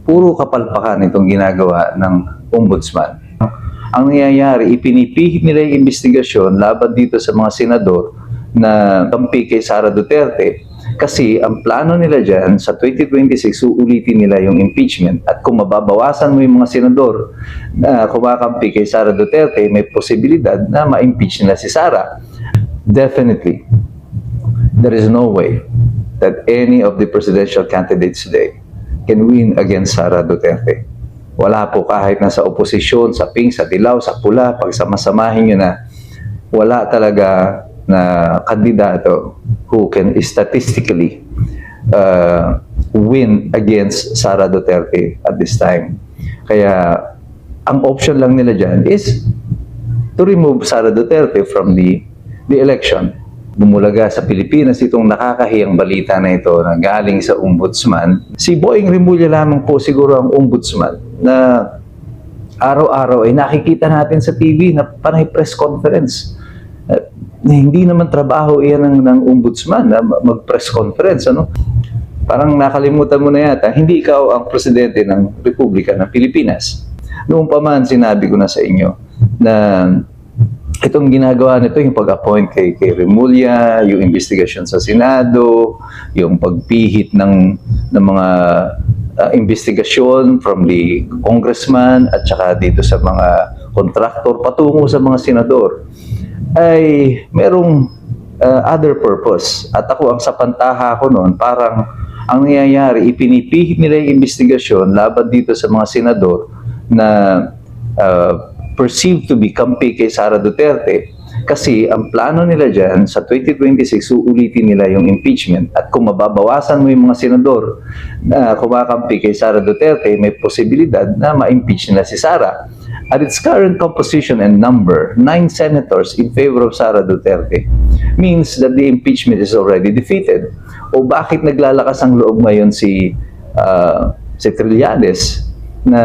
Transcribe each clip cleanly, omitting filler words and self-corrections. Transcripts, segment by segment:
puro kapalpakan itong ginagawa ng ombudsman. Ang nangyayari, ipinipihit nila yung investigasyon laban dito sa mga senador na kampi kay Sara Duterte kasi ang plano nila dyan sa 2026, uulitin nila yung impeachment. At kung mababawasan mo yung mga senador na kumakampi kay Sara Duterte, may posibilidad na ma-impeach nila si Sara. Definitely, there is no way that any of the presidential candidates today can win against Sara Duterte. Wala po, kahit nasa oposisyon, sa pink, sa dilaw, sa pula, pag samasamahin nyo na, wala talaga na kandidato who can statistically win against Sara Duterte at this time. Kaya ang option lang nila dyan is to remove Sara Duterte from the election. Bumulaga sa Pilipinas itong nakakahiyang balita na ito na galing sa ombudsman. Si Boying Rimulya lamang po siguro ang ombudsman na araw-araw ay nakikita natin sa TV na panay press conference. Hindi naman trabaho iyan ng ombudsman na mag-press conference. Ano? Parang nakalimutan mo na yata, hindi ikaw ang presidente ng Republika ng Pilipinas. Noong pa man sinabi ko na sa inyo na itong ginagawa nito, yung pag-appoint kay Rimulya, yung investigasyon sa Senado, yung pagpihit ng mga investigasyon from the congressman at saka dito sa mga kontraktor patungo sa mga senador, ay merong other purpose. At ako, ang sapantaha ko noon, parang ang nangyayari, ipinipihit nila yung investigasyon laban dito sa mga senador na perceived to be kampi kay Sara Duterte kasi ang plano nila dyan sa 2026, uulitin nila yung impeachment. At kung mababawasan mo yung mga senador na kumakampi kay Sara Duterte, may posibilidad na ma-impeach nila si Sara. At its current composition and number, 9 senators in favor of Sara Duterte, means that the impeachment is already defeated. O bakit naglalakas ang loob ngayon si Trillanes na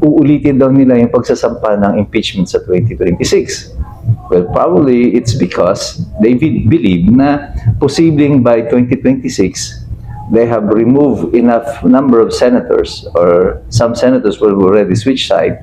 uulitin daw nila yung pagsasampa ng impeachment sa 2026? Well, probably it's because they believe na posibleng by 2026, they have removed enough number of senators, or some senators will already switch side,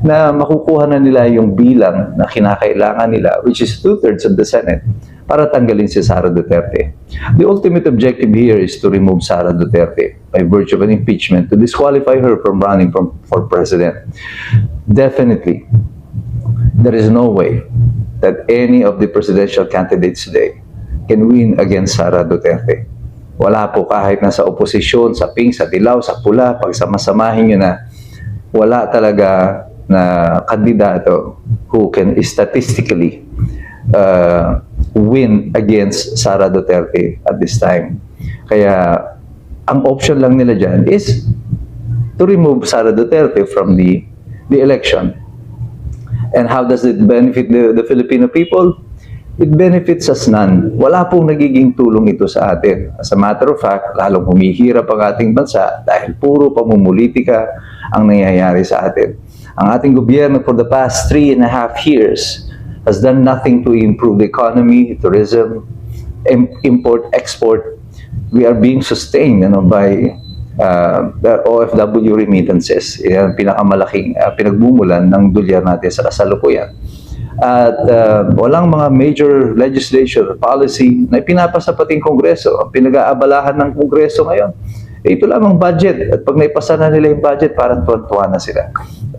na makukuha na nila yung bilang na kinakailangan nila, which is 2/3 of the Senate, para tanggalin si Sara Duterte. The ultimate objective here is to remove Sara Duterte by virtue of an impeachment, to disqualify her from running for president. Definitely, there is no way that any of the presidential candidates today can win against Sara Duterte. Wala po, kahit nasa oposisyon, sa pink, sa dilaw, sa pula, pag samasamahin nyo na, wala talaga na kandidato who can statistically win against Sara Duterte at this time. Kaya ang option lang nila dyan is to remove Sara Duterte from the election. And how does it benefit the Filipino people? It benefits us none. Wala pong nagiging tulong ito sa atin. As a matter of fact, lalong humihirap ang ating bansa dahil puro pamumulitika ang nangyayari sa atin. Ang ating gobyerno for the past 3.5 years has done nothing to improve the economy, tourism, import, export. We are being sustained by the OFW remittances. Yan ang pinakamalaking pinagmumulan ng dolyar natin sa kasalukuyan. At walang mga major legislation or policy na pinapasa pating Kongreso. Ang pinag-aabalahan ng Kongreso ngayon, ito lamang budget. At pag naipasa na nila yung budget, parang tuwan-tuwa na sila.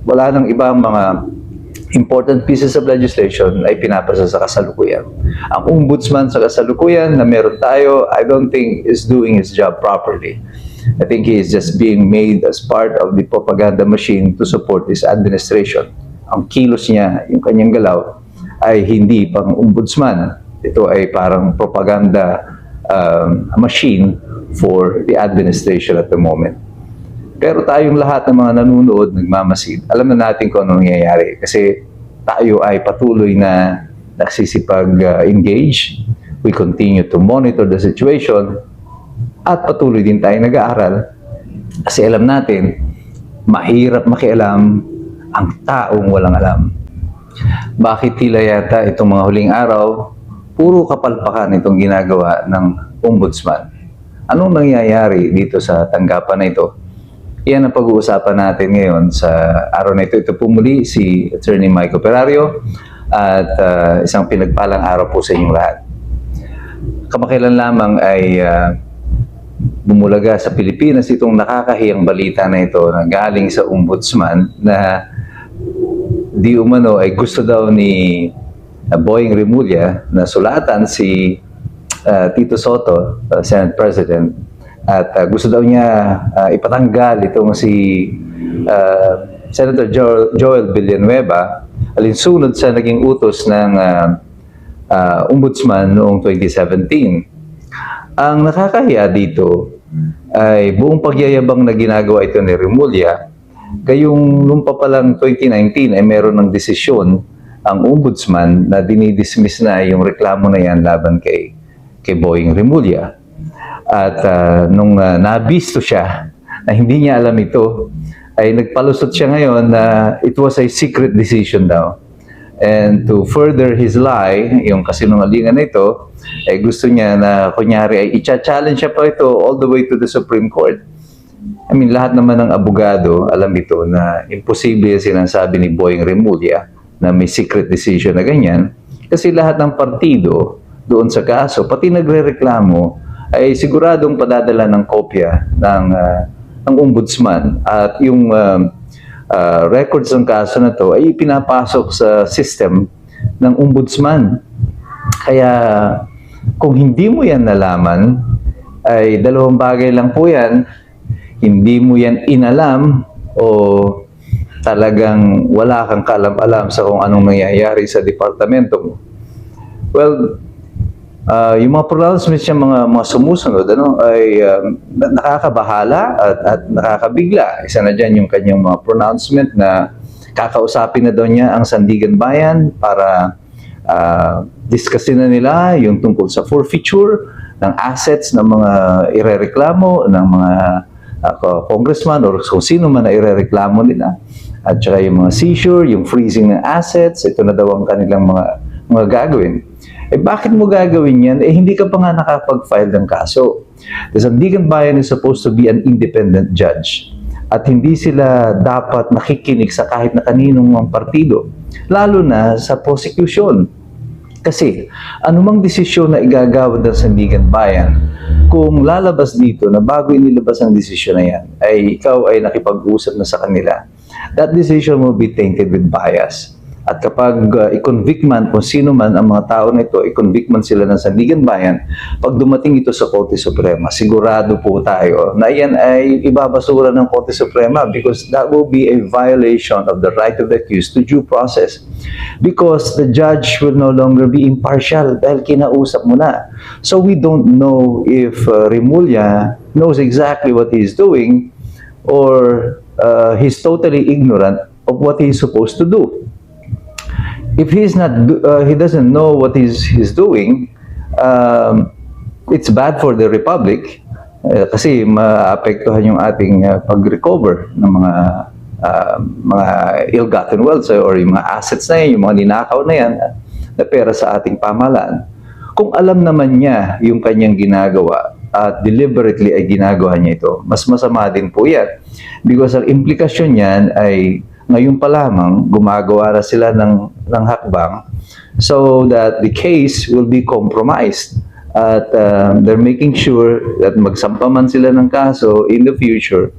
Wala nang ibang mga important pieces of legislation ay pinapasa sa kasalukuyan. Ang ombudsman sa kasalukuyan na meron tayo, I don't think is doing his job properly. I think he is just being made as part of the propaganda machine to support this administration. Ang kilos niya, yung kanyang galaw, ay hindi pang ombudsman. Ito ay parang propaganda machine for the administration at the moment. Pero tayong lahat ng mga nanonood, nagmamasid, alam na natin kung ano nangyayari. Kasi tayo ay patuloy na nagsisipag-engage. We continue to monitor the situation. At patuloy din tayo nag-aaral. Kasi alam natin, mahirap makialam ang taong walang alam. Bakit tila yata itong mga huling araw, puro kapalpakan itong ginagawa ng ombudsman? Anong nangyayari dito sa tanggapan na ito? Yan ang pag-uusapan natin ngayon sa araw na ito. Ito po muli si Attorney Michael Perario at isang pinagpalang araw po sa inyong lahat. Kamakailan lamang ay bumulaga sa Pilipinas itong nakakahiyang balita na ito na galing sa ombudsman na di umano ay gusto daw ni Boying Rimulya na sulatan si Tito Soto, Senate President, at gusto daw niya ipatanggal itong si Senator Joel Villanueva alinsunod sa naging utos ng ombudsman noong 2017. Ang nakakahiya dito ay buong pagyayabang na ginagawa ito ni Rimulya, gayong noong pa palang 2019 ay meron ng desisyon ang ombudsman na dinidismiss na yung reklamo na yan laban kay Boying Rimulya. At nung nabisto siya na hindi niya alam ito, ay nagpalusot siya ngayon na it was a secret decision daw. And to further his lie, yung kasinungalingan na ito, ay gusto niya na kunyari ay i-challenge siya pa ito all the way to the Supreme Court. I mean, lahat naman ng abogado alam ito na imposible sinasabi ni Boying Rimulya na may secret decision na ganyan. Kasi lahat ng partido doon sa kaso, pati nagre-reklamo, ay siguradong padadala ng kopya ng ombudsman at yung records ng kaso na to ay pinapasok sa system ng ombudsman. Kaya kung hindi mo yan nalaman, ay dalawang bagay lang po yan. Hindi mo yan inalam o talagang wala kang kaalam-alam sa kung anong nangyayari sa departamento mo. Well, yung mga pronouncements niya mga sumusunod ay nakakabahala at nakakabigla. Isa na dyan yung kanyang mga pronouncement na kakausapin na daw niya ang Sandigan Bayan para discussin na nila yung tungkol sa forfeiture ng assets ng mga irereklamo ng mga congressman or kung sino man na irereklamo nila. At saka yung mga seizure, yung freezing ng assets, ito na daw ang kanilang mga gagawin. Bakit mo gagawin yan? Hindi ka pa nga nakapag-file ng kaso. The Sandigan Bayan is supposed to be an independent judge. At hindi sila dapat nakikinig sa kahit na kaninong mga partido. Lalo na sa prosecution. Kasi, anumang desisyon na igagawad ng Sandigan Bayan, kung lalabas dito na bago inilabas ang desisyon na yan, ay ikaw ay nakipag-usap na sa kanila, that decision will be tainted with bias. At kapag i-convict man kung sino man ang mga tao na ito, i-convict man sila ng Sandigan Bayan, pag dumating ito sa Korte Suprema, sigurado po tayo na yan ay ibabasura ng Korte Suprema because that will be a violation of the right of the accused to due process. Because the judge will no longer be impartial dahil kinausap mo na. So we don't know if Rimulya knows exactly what he's doing or he's totally ignorant of what he's supposed to do. If he's not, he doesn't know what he's doing, it's bad for the Republic kasi maapektuhan yung ating pag-recover ng mga ill-gotten wealth or yung mga assets na yan, yung mga ninakaw na yan na pera sa ating pamahalaan. Kung alam naman niya yung kanyang ginagawa at deliberately ay ginagawa niya ito, mas masama din po yan. Because ang implikasyon niyan ay ngayon pa lamang gumagawa na sila ng hakbang so that the case will be compromised at they're making sure that magsampa man sila ng kaso in the future,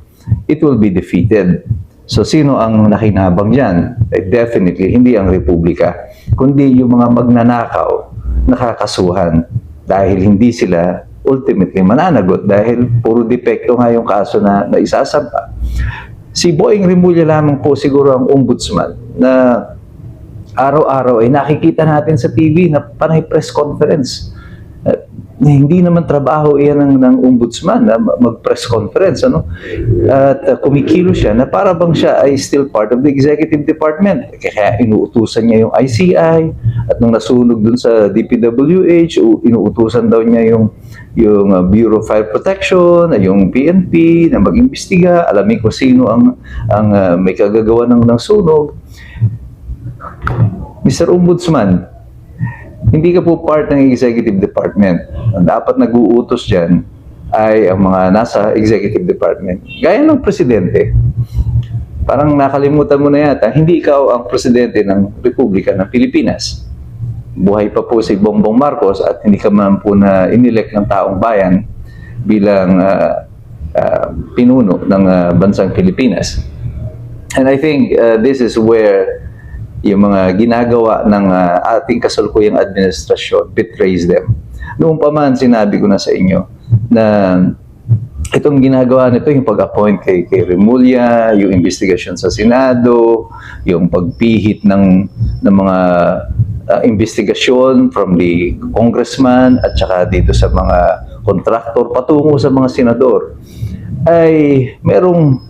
it will be defeated. So sino ang nakinabang dyan? Definitely hindi ang Republika, kundi yung mga magnanakaw nakakasuhan dahil hindi sila ultimately mananagot dahil puro depekto nga yung kaso na isasampa. Si Boying Rimulya lamang po siguro ang ombudsman na araw-araw ay nakikita natin sa TV na panay press conference. Hindi naman trabaho iyan ng ombudsman na mag-press conference. At kumikilo siya na para bang siya ay still part of the executive department. Kaya inuutusan niya yung ICI at nung nasunog dun sa DPWH, inuutusan daw niya yung Bureau of Fire Protection, yung PNP na mag-imbestiga, alamin kung sino ang may kagagawa ng sunog. Mr. Ombudsman, hindi ka po part ng executive department. Dapat nag-uutos dyan ay ang mga nasa executive department. Gaya ng presidente. Parang nakalimutan mo na yata, hindi ikaw ang presidente ng Republika ng Pilipinas. Buhay pa po si Bongbong Marcos at hindi ka man po na inelect ng taong bayan bilang pinuno ng bansang Pilipinas. And I think this is where yung mga ginagawa ng ating kasalukuyang administrasyon betrays them. Noong pa man, sinabi ko na sa inyo na itong ginagawa nito, yung pag-appoint kay Remulla, yung investigasyon sa Senado, yung pagpihit ng mga investigasyon from the congressman at saka dito sa mga kontraktor patungo sa mga senador, ay merong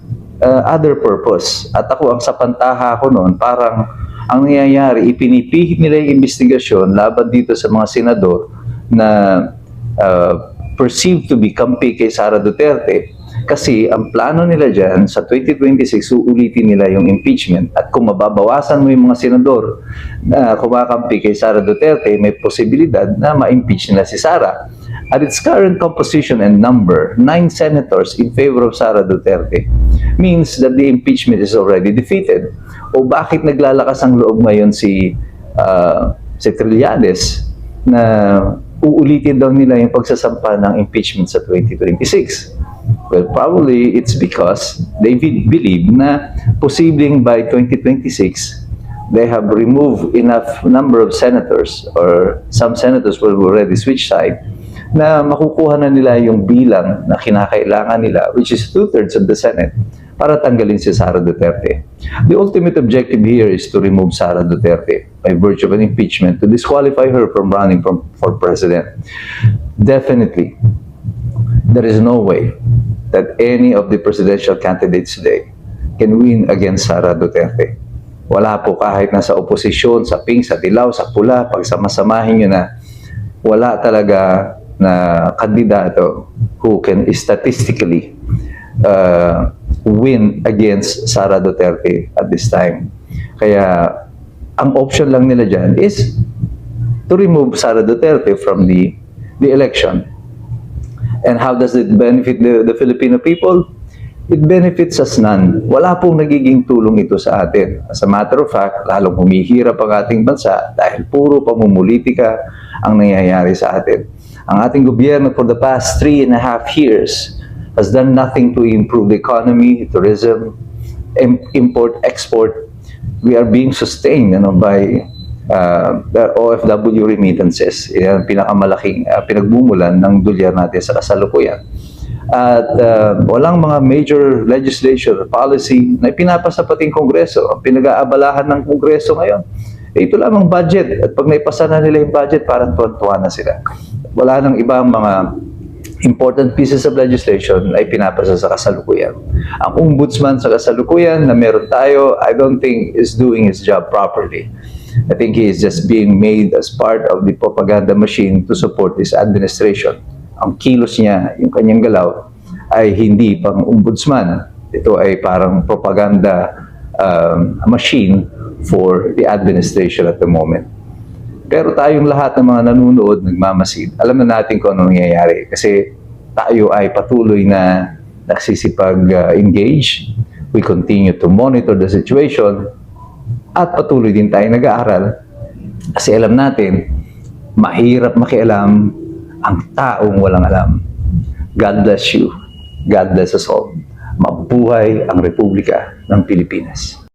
other purpose. At ako, ang sapantaha ko noon, parang ang nangyayari, ipinipihit nila yung investigasyon laban dito sa mga senador na perceived to be kampi kay Sara Duterte, kasi ang plano nila dyan sa 2026, uulitin nila yung impeachment, at kung mababawasan mo yung mga senador na kumakampi kay Sara Duterte, may posibilidad na ma-impeach nila si Sara. At its current composition and number, 9 senators in favor of Sara Duterte, means that the impeachment is already defeated. O bakit naglalakas ang loob ngayon si Trillanes na uulitin daw nila yung pagsasampa ng impeachment sa 2026? Well, probably it's because they believe na posibleng by 2026, they have removed enough number of senators, or some senators will already switch side, na makukuha na nila yung bilang na kinakailangan nila, which is 2/3 of the Senate, para tanggalin si Sara Duterte. The ultimate objective here is to remove Sara Duterte by virtue of an impeachment, to disqualify her from running for president. Definitely, there is no way that any of the presidential candidates today can win against Sara Duterte. Wala po, kahit nasa oposisyon, sa pink, sa dilaw, sa pula, pag samasamahin nyo na, wala talaga na kandidato who can statistically win against Sara Duterte at this time. Kaya ang option lang nila dyan is to remove Sara Duterte from the election. And how does it benefit the Filipino people? It benefits us none. Wala pong nagiging tulong ito sa atin. As a matter of fact, lalong humihirap ang ating bansa dahil puro pamumulitika ang nangyayari sa atin. Ang ating gobyerno for the past 3.5 years has done nothing to improve the economy, tourism, import, export. We are being sustained by the OFW remittances. Yan ang pinakamalaking pinagmumulan ng dolyar natin sa kasalukuyan. At walang mga major legislation or policy na pinapasa pating Kongreso. Ang pinag-aabalahan ng Kongreso ngayon, ito lamang budget. At pag naipasa na nila yung budget, parang tuwan-tuwa na sila. Wala nang ibang mga important pieces of legislation ay pinapasa sa kasalukuyan. Ang ombudsman sa kasalukuyan na meron tayo, I don't think is doing his job properly. I think he is just being made as part of the propaganda machine to support this administration. Ang kilos niya, yung kanyang galaw, ay hindi pang ombudsman. Ito ay parang propaganda machine for the administration at the moment. Pero tayong lahat ng mga nanonood, nagmamasid, alam na natin kung ano nangyayari. Kasi tayo ay patuloy na nagsisipag-engage. We continue to monitor the situation. At patuloy din tayo nag-aaral. Kasi alam natin, mahirap makialam ang taong walang alam. God bless you. God bless us all. Mabuhay ang Republika ng Pilipinas.